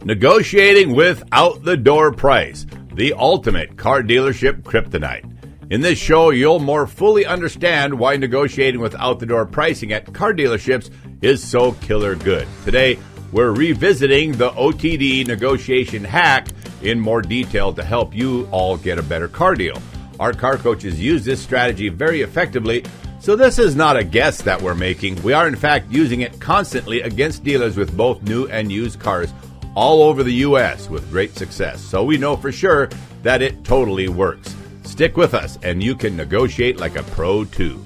Negotiating with out-the-door price, the ultimate car dealership kryptonite. In this show, you'll more fully understand why negotiating with out-the-door pricing at car dealerships is so killer good. Today, we're revisiting the OTD negotiation hack in more detail to help you all get a better car deal. Our car coaches use this strategy very effectively, so this is not a guess that we're making. We are in fact using it constantly against dealers with both new and used cars all over the U.S. with great success. So we know for sure that it totally works. Stick with us and you can negotiate like a pro too.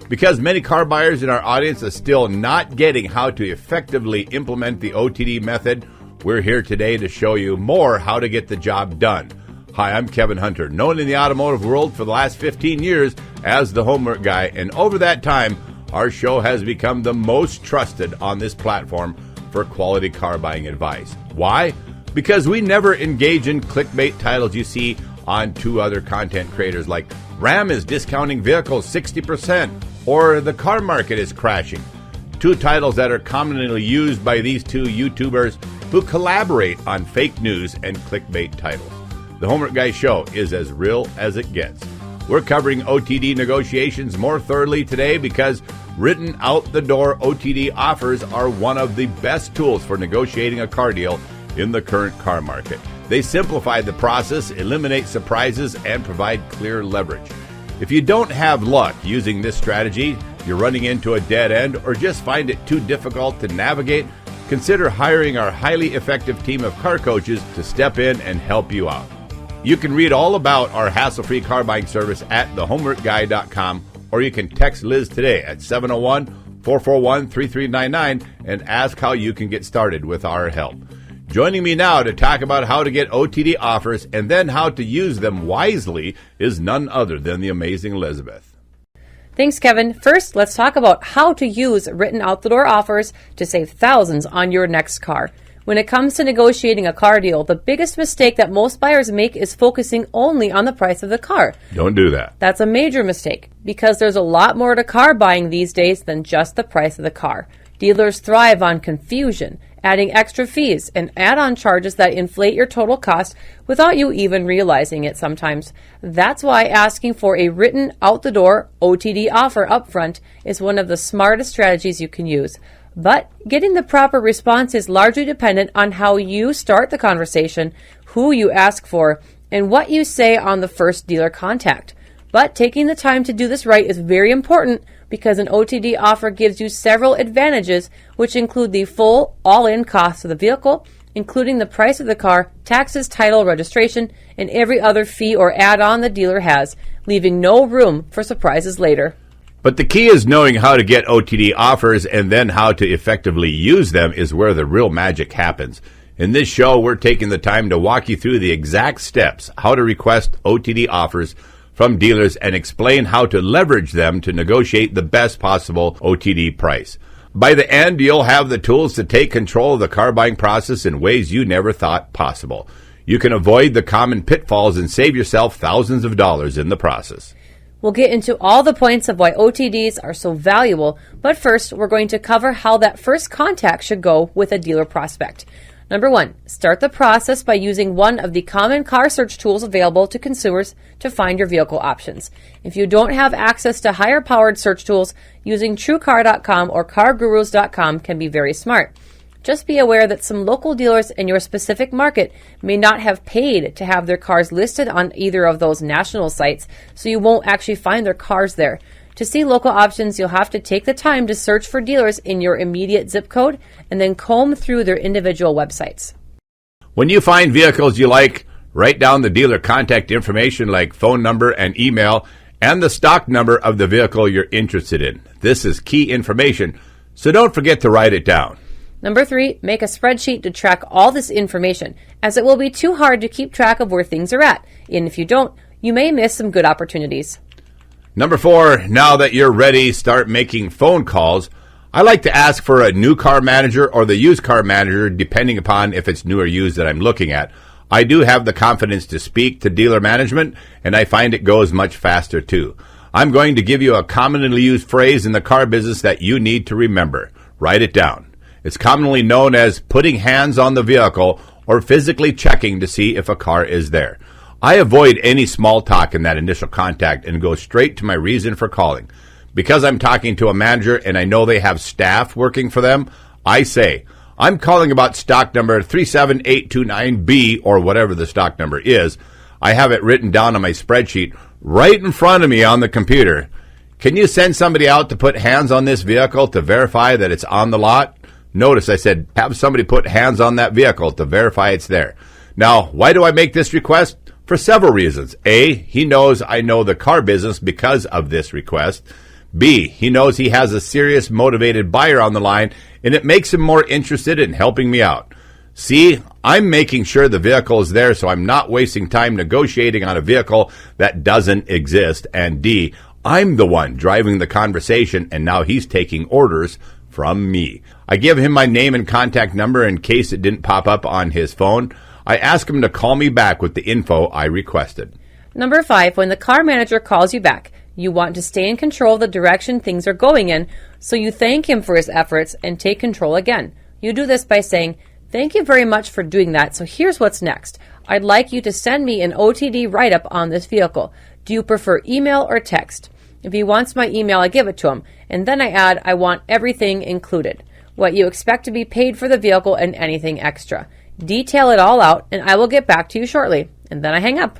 Because many car buyers in our audience are still not getting how to effectively implement the OTD method, we're here today to show you more how to get the job done. Hi, I'm Kevin Hunter, known in the automotive world for the last 15 years as the homework guy, and over that time, our show has become the most trusted on this platform for quality car buying advice. Why? Because we never engage in clickbait titles you see on two other content creators like Ram is discounting vehicles 60% or the car market is crashing. Two titles that are commonly used by these two YouTubers who collaborate on fake news and clickbait titles. The Homework Guy Show is as real as it gets. We're covering OTD negotiations more thoroughly today because written out-the-door OTD offers are one of the best tools for negotiating a car deal in the current car market. They simplify the process, eliminate surprises, and provide clear leverage. If you don't have luck using this strategy, you're running into a dead end, or just find it too difficult to navigate, consider hiring our highly effective team of car coaches to step in and help you out. You can read all about our hassle-free car buying service at thehomeworkguy.com, or you can text Liz today at 701-441-3399 and ask how you can get started with our help. Joining me now to talk about how to get OTD offers and then how to use them wisely is none other than the amazing Elizabeth. Thanks, Kevin. First, let's talk about how to use written out-the-door offers to save thousands on your next car. When it comes to negotiating a car deal, the biggest mistake that most buyers make is focusing only on the price of the car. Don't do that. That's a major mistake because there's a lot more to car buying these days than just the price of the car. Dealers thrive on confusion, adding extra fees and add-on charges that inflate your total cost without you even realizing it sometimes. That's why asking for a written out-the-door OTD offer upfront is one of the smartest strategies you can use. But getting the proper response is largely dependent on how you start the conversation, who you ask for, and what you say on the first dealer contact. But taking the time to do this right is very important because an OTD offer gives you several advantages, which include the full all-in cost of the vehicle, including the price of the car, taxes, title, registration, and every other fee or add-on the dealer has, leaving no room for surprises later. But the key is knowing how to get OTD offers and then how to effectively use them is where the real magic happens. In this show, we're taking the time to walk you through the exact steps, how to request OTD offers from dealers and explain how to leverage them to negotiate the best possible OTD price. By the end, you'll have the tools to take control of the car buying process in ways you never thought possible. You can avoid the common pitfalls and save yourself thousands of dollars in the process. We'll get into all the points of why OTDs are so valuable, but first we're going to cover how that first contact should go with a dealer prospect. Number 1, start the process by using one of the common car search tools available to consumers to find your vehicle options. If you don't have access to higher powered search tools, using TrueCar.com or CarGurus.com can be very smart. Just be aware that some local dealers in your specific market may not have paid to have their cars listed on either of those national sites, so you won't actually find their cars there. To see local options, you'll have to take the time to search for dealers in your immediate zip code and then comb through their individual websites. When you find vehicles you like, write down the dealer contact information like phone number and email and the stock number of the vehicle you're interested in. This is key information, so don't forget to write it down. Number 3, make a spreadsheet to track all this information, as it will be too hard to keep track of where things are at, and if you don't, you may miss some good opportunities. Number 4, now that you're ready, start making phone calls. I like to ask for a new car manager or the used car manager, depending upon if it's new or used that I'm looking at. I do have the confidence to speak to dealer management, and I find it goes much faster too. I'm going to give you a commonly used phrase in the car business that you need to remember. Write it down. It's commonly known as putting hands on the vehicle or physically checking to see if a car is there. I avoid any small talk in that initial contact and go straight to my reason for calling. Because I'm talking to a manager and I know they have staff working for them, I say, I'm calling about stock number 37829B or whatever the stock number is. I have it written down on my spreadsheet right in front of me on the computer. Can you send somebody out to put hands on this vehicle to verify that it's on the lot? Notice I said have somebody put hands on that vehicle to verify it's there. Now, why do I make this request? For several reasons. A, he knows I know the car business because of this request. B, he knows he has a serious motivated buyer on the line and it makes him more interested in helping me out. C, I'm making sure the vehicle is there so I'm not wasting time negotiating on a vehicle that doesn't exist. And D, I'm the one driving the conversation and now he's taking orders from me. I give him my name and contact number in case it didn't pop up on his phone. I ask him to call me back with the info I requested. Number 5, when the car manager calls you back, you want to stay in control of the direction things are going in, so you thank him for his efforts and take control again. You do this by saying, thank you very much for doing that, so here's what's next. I'd like you to send me an OTD write-up on this vehicle. Do you prefer email or text? If he wants my email, I give it to him, and then I add, I want everything included. What you expect to be paid for the vehicle and anything extra. Detail it all out, and I will get back to you shortly. And then I hang up.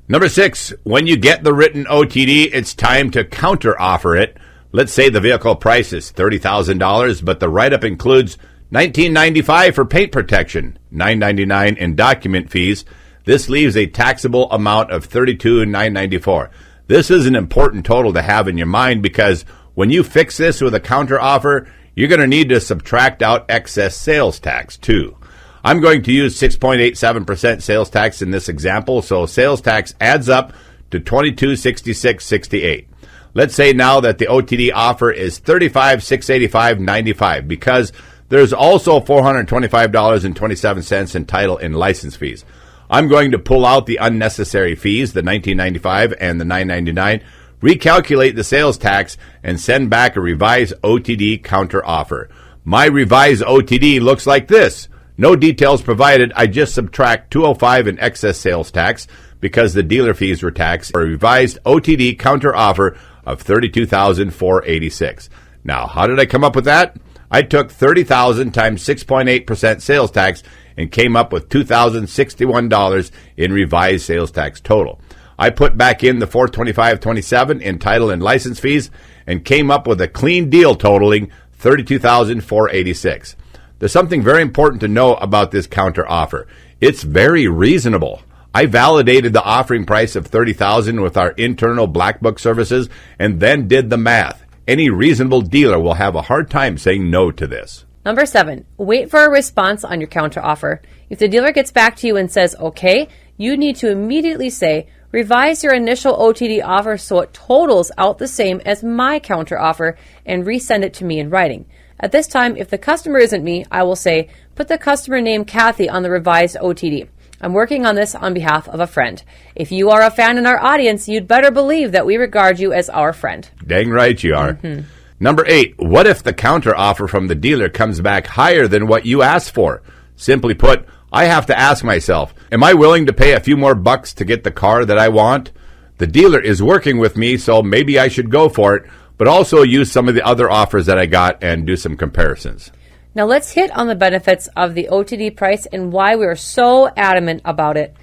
Number 6, when you get the written OTD, it's time to counter-offer it. Let's say the vehicle price is $30,000, but the write-up includes $19.95 for paint protection, $9.99 in document fees. This leaves a taxable amount of $32,994. This is an important total to have in your mind because when you fix this with a counter-offer, you're going to need to subtract out excess sales tax too. I'm going to use 6.87% sales tax in this example, so sales tax adds up to $2266.68. Let's say now that the OTD offer is $35,685.95 because there's also $425.27 in title and license fees. I'm going to pull out the unnecessary fees, the $19.95 and the $9.99, recalculate the sales tax, and send back a revised OTD counter offer. My revised OTD looks like this. No details provided. I just subtract $205 in excess sales tax because the dealer fees were taxed. A revised OTD counter offer of $32,486. Now, how did I come up with that? I took $30,000 times 6.8% sales tax and came up with $2,061 in revised sales tax total. I put back in the $425.27 in title and license fees and came up with a clean deal totaling $32,486. There's something very important to know about this counter offer. It's very reasonable. I validated the offering price of $30,000 with our internal black book services and then did the math. Any reasonable dealer will have a hard time saying no to this. Number 7, wait for a response on your counter offer. If the dealer gets back to you and says, okay, you need to immediately say, revise your initial OTD offer so it totals out the same as my counter offer and resend it to me in writing. At this time, if the customer isn't me, I will say, put the customer name Kathy on the revised OTD. I'm working on this on behalf of a friend. If you are a fan in our audience, you'd better believe that we regard you as our friend. Dang right you are. Mm-hmm. Number 8, what if the counter offer from the dealer comes back higher than what you asked for? Simply put, I have to ask myself, am I willing to pay a few more bucks to get the car that I want? The dealer is working with me, so maybe I should go for it, but also use some of the other offers that I got and do some comparisons. Now let's hit on the benefits of the OTD price and why we are so adamant about it.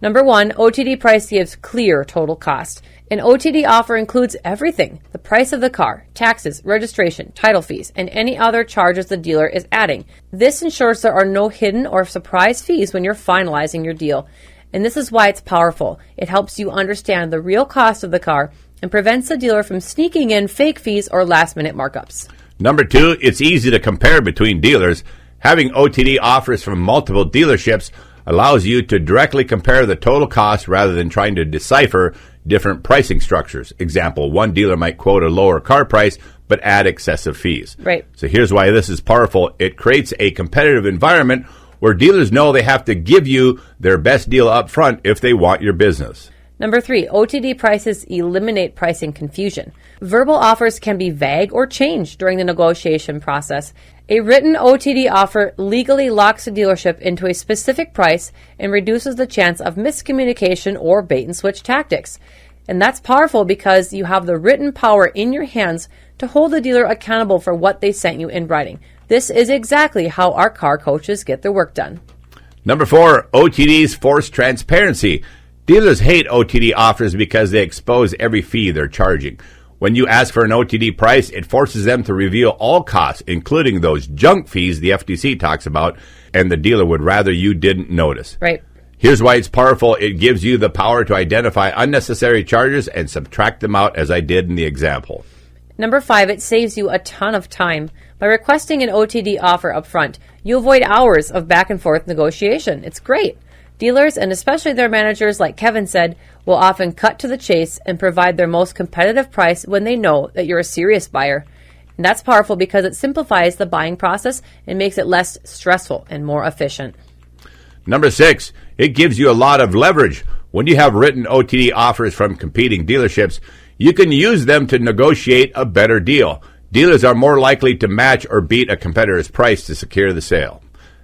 Number 1, OTD price gives clear total cost. An OTD offer includes everything: the price of the car, taxes, registration, title fees, and any other charges the dealer is adding. This ensures there are no hidden or surprise fees when you're finalizing your deal. And this is why it's powerful. It helps you understand the real cost of the car and prevents the dealer from sneaking in fake fees or last-minute markups. Number 2, it's easy to compare between dealers. Having OTD offers from multiple dealerships allows you to directly compare the total cost rather than trying to decipher different pricing structures. Example, one dealer might quote a lower car price but add excessive fees. Right. So here's why this is powerful. It creates a competitive environment where dealers know they have to give you their best deal up front if they want your business. Number 3, OTD prices eliminate pricing confusion. Verbal offers can be vague or changed during the negotiation process. A written OTD offer legally locks a dealership into a specific price and reduces the chance of miscommunication or bait-and-switch tactics. And that's powerful because you have the written power in your hands to hold the dealer accountable for what they sent you in writing. This is exactly how our car coaches get their work done. Number 4, OTDs force transparency. Dealers hate OTD offers because they expose every fee they're charging. When you ask for an OTD price, it forces them to reveal all costs, including those junk fees the FTC talks about, and the dealer would rather you didn't notice. Right. Here's why it's powerful. It gives you the power to identify unnecessary charges and subtract them out, as I did in the example. Number 5, it saves you a ton of time. By requesting an OTD offer up front, you avoid hours of back and forth negotiation. It's great. Dealers, and especially their managers, like Kevin said, will often cut to the chase and provide their most competitive price when they know that you're a serious buyer. And that's powerful because it simplifies the buying process and makes it less stressful and more efficient. Number 6, it gives you a lot of leverage. When you have written OTD offers from competing dealerships, you can use them to negotiate a better deal. Dealers are more likely to match or beat a competitor's price to secure the sale.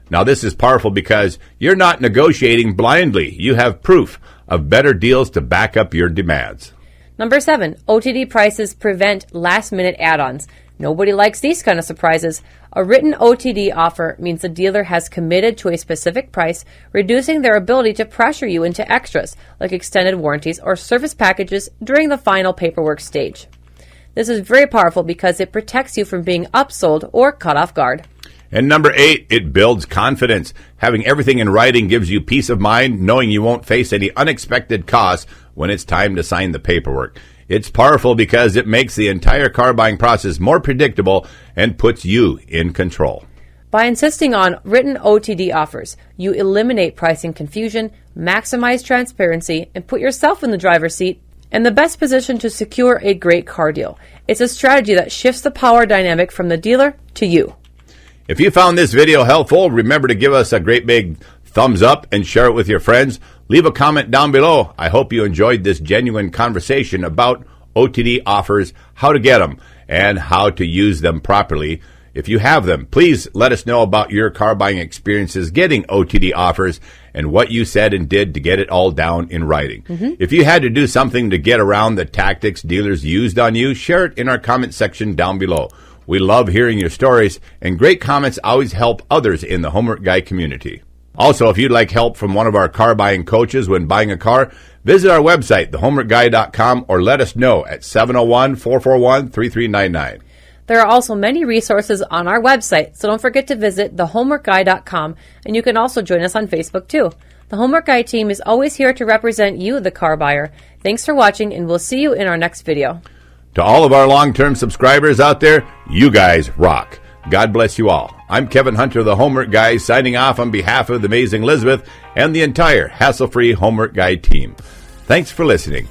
Now, this is powerful because you're not negotiating blindly. You have proof of better deals to back up your demands. Number 7, OTD prices prevent last-minute add-ons. Nobody likes these kind of surprises. A written OTD offer means the dealer has committed to a specific price, reducing their ability to pressure you into extras, like extended warranties or service packages during the final paperwork stage. This is very powerful because it protects you from being upsold or caught off guard. And number 8, it builds confidence. Having everything in writing gives you peace of mind, knowing you won't face any unexpected costs when it's time to sign the paperwork. It's powerful because it makes the entire car buying process more predictable and puts you in control. By insisting on written OTD offers, you eliminate pricing confusion, maximize transparency, and put yourself in the driver's seat and the best position to secure a great car deal. It's a strategy that shifts the power dynamic from the dealer to you. If you found this video helpful, remember to give us a great big thumbs up and share it with your friends. Leave a comment down below. I hope you enjoyed this genuine conversation about OTD offers, how to get them, and how to use them properly. If you have them, please let us know about your car buying experiences getting OTD offers and what you said and did to get it all down in writing. If you had to do something to get around the tactics dealers used on you, share it in our comment section down below. We love hearing your stories, and great comments always help others in the Homework Guy community. Also, if you'd like help from one of our car buying coaches when buying a car, visit our website, thehomeworkguy.com, or let us know at 701-441-3399. There are also many resources on our website, so don't forget to visit thehomeworkguy.com, and you can also join us on Facebook too. The Homework Guy team is always here to represent you, the car buyer. Thanks for watching, and we'll see you in our next video. To all of our long-term subscribers out there, you guys rock. God bless you all. I'm Kevin Hunter, the Homework Guy, signing off on behalf of the amazing Elizabeth and the entire hassle-free Homework Guy team. Thanks for listening.